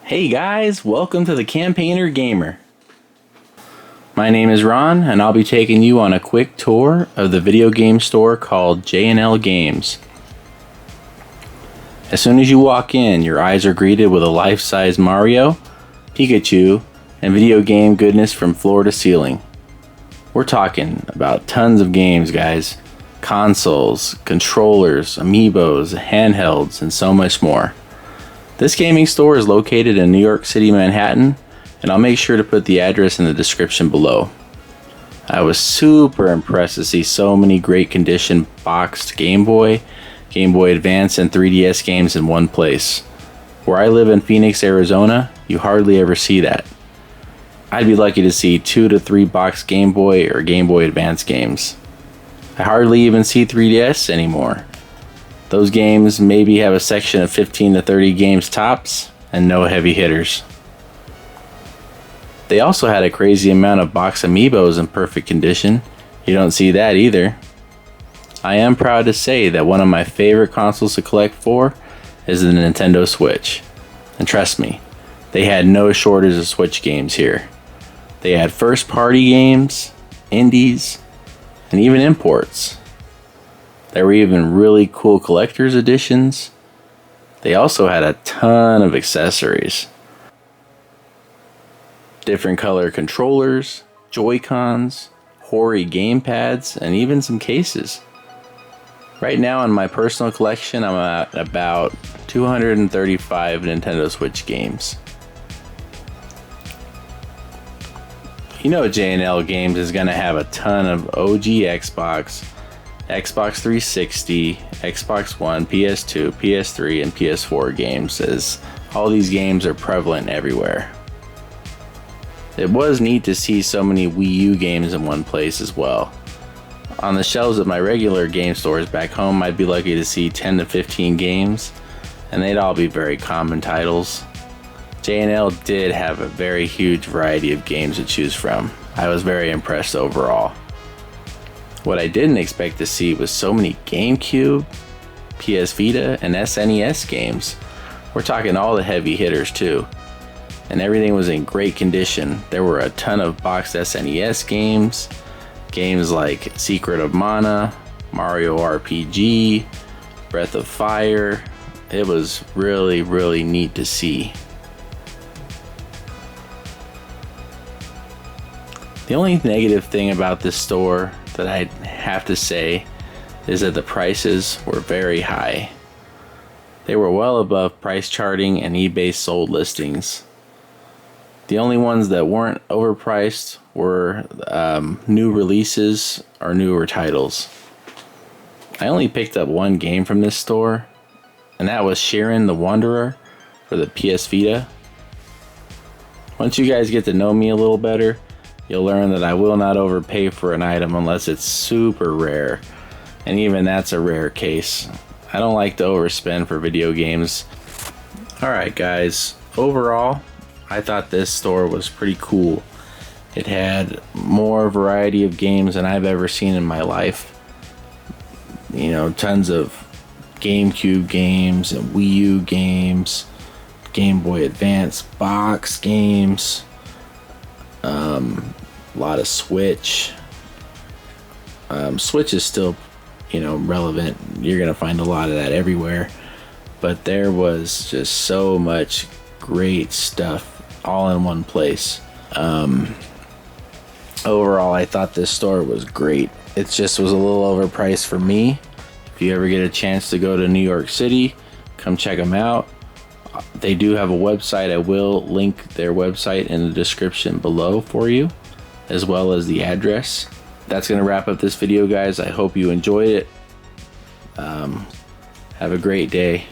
Hey guys, welcome to the Campaigner Gamer. My name is Ron, and I'll be taking you on a quick tour of the video game store called J&LGAMES. As soon as you walk in, your eyes are greeted with a life-size Mario, Pikachu, and video game goodness from floor to ceiling. We're talking about tons of games, guys. Consoles, controllers, amiibos, handhelds, and so much more. This gaming store is located in New York City, Manhattan, and I'll make sure to put the address in the description below. I was super impressed to see so many great condition boxed Game Boy, Game Boy Advance, and 3DS games in one place. Where I live in Phoenix, Arizona, you hardly ever see that. I'd be lucky to see 2 to 3 boxed Game Boy or Game Boy Advance games. I hardly even see 3DS anymore. Those games maybe have a section of 15 to 30 games tops, and no heavy hitters. They also had a crazy amount of box amiibos in perfect condition. You don't see that either. I am proud to say that one of my favorite consoles to collect for is the Nintendo Switch. And trust me, they had no shortage of Switch games here. They had first party games, indies, and even imports. There were even really cool collector's editions. They also had a ton of accessories. Different color controllers, Joy-Cons, Hori gamepads, and even some cases. Right now in my personal collection, I'm at about 235 Nintendo Switch games. You know J&LGAMES is going to have a ton of OG Xbox, Xbox 360, Xbox One, PS2, PS3, and PS4 games, as all these games are prevalent everywhere. It was neat to see so many Wii U games in one place as well. On the shelves of my regular game stores back home, I'd be lucky to see 10 to 15 games, and they'd all be very common titles. J&L did have a very huge variety of games to choose from. I was very impressed overall. What I didn't expect to see was so many GameCube, PS Vita, and SNES games. We're talking all the heavy hitters too. And everything was in great condition. There were a ton of boxed SNES games, games like Secret of Mana, Mario RPG, Breath of Fire. It was really neat to see. The only negative thing about this store that I'd have to say is that the prices were very high. They were well above price charting and eBay sold listings. The only ones that weren't overpriced were new releases or newer titles. I only picked up one game from this store, and that was Shiren the Wanderer for the PS Vita. Once you guys get to know me a little better, you'll learn that I will not overpay for an item unless it's super rare, and even that's a rare case. I don't like to overspend for video games. Alright guys, overall, I thought this store was pretty cool. It had more variety of games than I've ever seen in my life. You know, tons of GameCube games and Wii U games, Game Boy Advance box games, a lot of Switch. Switch is still, relevant. You're gonna find a lot of that everywhere. But there was just so much great stuff all in one place. Overall, I thought this store was great. It just was a little overpriced for me. If you ever get a chance to go to New York City, come check them out. They do have a website. I will link their website in the description below for you, as well as the address. That's going to wrap up this video, guys. I hope you enjoyed it. Have a great day.